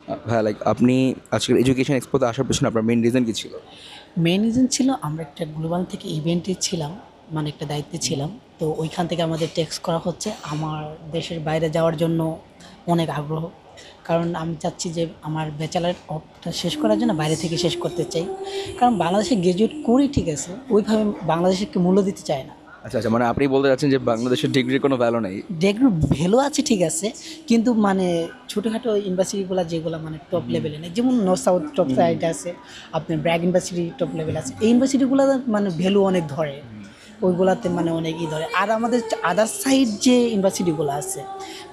ভাইয়া লাইক আপনি আজকের এডুকেশন এক্সপোতে আসার পেছনে আপনার মেইন রিজন কি ছিল? মেন রিজন ছিল আমরা একটা গ্লোবাল থেকে ইভেন্টে ছিলাম, মানে একটা দায়িত্বে ছিলাম। তো ওইখান থেকে আমাদের টেক্সট করা হচ্ছে আমার দেশের বাইরে যাওয়ার জন্য অনেক আগ্রহ। কারণ আমি চাচ্ছি যে আমার ব্যাচেলার অফটা শেষ করার জন্য বাইরে থেকে শেষ করতে চাই। কারণ বাংলাদেশে গ্র্যাজুয়েট করি ঠিক আছে, ওইভাবে বাংলাদেশকে মূল্য দিতে চায় না। আচ্ছা আচ্ছা, মানে আপনি বলতে চাচ্ছেন যে বাংলাদেশের ডিগ্রির কোনো ভ্যালু নেই? ডিগ্রির ভ্যালু আছে ঠিক আছে, কিন্তু মানে ছোটোখাটো ইউনিভার্সিটিগুলো যেগুলো মানে টপ লেভেলে নেই, যেমন নর্থ সাউথ টপ সাইড আছে, আপনার ব্র্যাক ইউনিভার্সিটি টপ লেভেল আছে, এই ইউনিভার্সিটিগুলো মানে ভ্যালু অনেক ধরে, ওইগুলাতে মানে অনেকই ধরে। আর আমাদের আদার সাইড যে ইউনিভার্সিটিগুলো আছে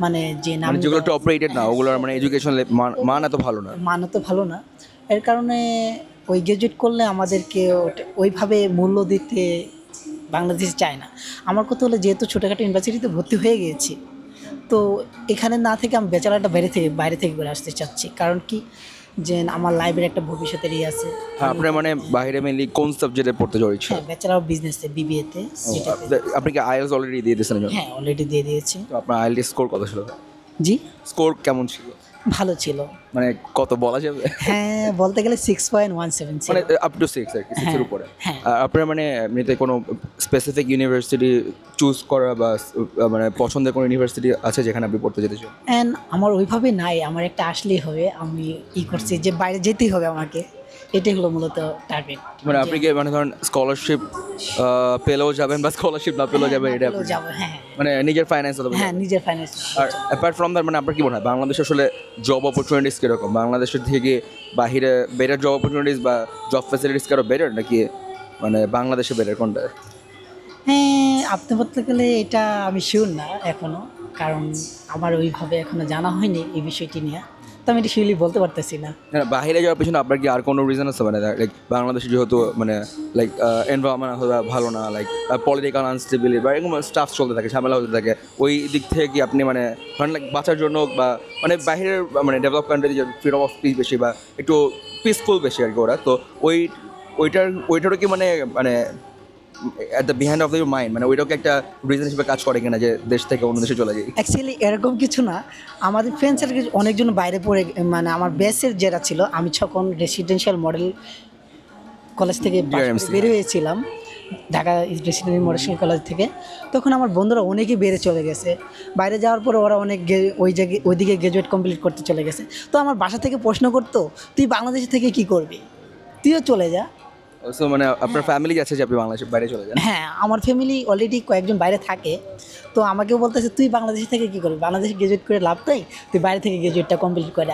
মানে যে নাম মানে যেগুলো টপ রেটেড না, ওগুলোর মানে এডুকেশন মান এত ভালো না। মান তো ভালো না, এর কারণে ওই গ্রাজুয়েট করলে আমাদেরকে ওইভাবে মূল্য দিতে বাংলাদেশ চায় না। আমার কথা হলো যেহেতু ছোটোখাটো ইউনিভার্সিটিতে ভর্তি হয়ে গিয়েছি, তো এখানে না থেকে আমি ব্যাচেলারটা বাইরে থেকে করে আসতে চাচ্ছি। কারণ কি যে আমার লাইফের একটা ভবিষ্যতের আছে। আপনার মানে বাইরে মেনলি কোন সাবজেক্টে পড়তে যাওয়ার ইচ্ছা? হ্যাঁ, ব্যাচেলার অফ বিজনেসে বিবিএতে। আপনি কি আইএলটিএস অলরেডি দিয়ে দিয়েছেন? হ্যাঁ, অলরেডি দিয়ে দিয়েছি। তো আপনার আইএলটিএস স্কোর কত ছিল? জি, স্কোর কেমন ছিল? ভালো ছিল। মানে কত বলা যাবে? হ্যাঁ, বলতে গেলে 6.17 ছিল। মানে আপ টু 6 আর কি, 6 এর উপরে। হ্যাঁ। আপনার মানে এমনিতে কোনো স্পেসিফিক ইউনিভার্সিটি চুজ করা বা মানে পছন্দের কোনো ইউনিভার্সিটি আছে যেখানে আপনি পড়তে যেতে চান? অ্যান্ড আমার ওইভাবে নাই, আমার একটা আসলেই হবে, আমি করছি যে বাইরে যেতেই হবে আমাকে, এটাই হলো মূলত টার্গেট। মানে আপনি কি মানে ধরেন স্কলারশিপ পেলেও যাবেন বা স্কলারশিপ না পেলেও যাবেন, এটা যাবো। হ্যাঁ মানে নিজের ফাইন্যান্স হতে হ্যাঁ, নিজের ফাইন্যান্স। আর অ্যাপার্ট ফ্রম দ্যাট মানে আপনার কি মনে হয় বাংলাদেশে আসলে জব অপরচুনিটিস কীরকম? বাংলাদেশের থেকে বাহিরে বেটার জব অপরচুনিটিস বা জব ফ্যাসিলিটিস কারো বেটার, নাকি মানে বাংলাদেশে বেটার কোনটা? হ্যাঁ, আপনি বলতে গেলে এটা আমি শিওর না এখনও, কারণ আমার ওইভাবে এখনও জানা হয়নি এই বিষয়টি নিয়ে, তো আমি এটা শিওরলি বলতে পারতেছি না। বাহিরে যাওয়ার পেছনে আপনার কি আর কোনো রিজন আছে? মানে লাইক বাংলাদেশে যেহেতু মানে লাইক এনভায়রনমেন্ট ভালো না, লাইক পলিটিক্যাল আনস্টেবিলিটি বা এরকম স্টাফ চলতে থাকে, ঝামেলা হতে থাকে, ওই দিক থেকে কি আপনি মানে ধরেন লাইক বাঁচার জন্য বা মানে বাহিরের মানে ডেভেলপ কান্ট্রিতে যে ফ্রিডম অফ স্পিচ বেশি বা একটু পিসফুল বেশি আর কি ওরা, তো ওইটারও কি মানে মানে at the behind of the mind মানে ওইটাকে একটা রিজন হিসেবে কাজ করে কিনা যে দেশ থেকে অন্য দেশে চলে যায়? অ্যাকচুয়ালি এরকম কিছু না, আমাদের ফ্রেন্ডসের অনেকজন বাইরে পড়ে, মানে আমার ব্যাচের যেটা ছিল, আমি যখন রেসিডেন্সিয়াল মডেল কলেজ থেকে বের হয়েছিলাম, ঢাকা রেসিডেন্সিয়াল মডেল কলেজ থেকে, তখন আমার বন্ধুরা অনেকেই বেড়ে চলে গেছে। বাইরে যাওয়ার পরে ওরা অনেক ওইদিকে গ্রাজুয়েট কমপ্লিট করতে চলে গেছে। তো আমার বাসা থেকে প্রশ্ন করতো, তুই বাংলাদেশ থেকে কি করবি, তুইও চলে যা। সো মানে আপনার ফ্যামিলি আছে যে আপনি বাংলাদেশের বাইরে চলে যান? হ্যাঁ, আমার ফ্যামিলি অলরেডি কয়েকজন বাইরে থাকে, তো আমাকেও বলতেছে তুই বাংলাদেশ থেকে কী করবি, বাংলাদেশে গ্রাজুয়েট করে লাভ তাই, তুই বাইরে থেকে গ্রাজুয়েটটা কমপ্লিট করে।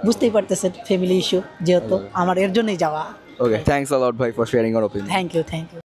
বুঝতেই পারতেছে ফ্যামিলি ইস্যু যেহেতু, আমার এর জন্যই যাওয়া। ওকে, থ্যাংকস আ লট ভাই for sharing your opinion. Thank you.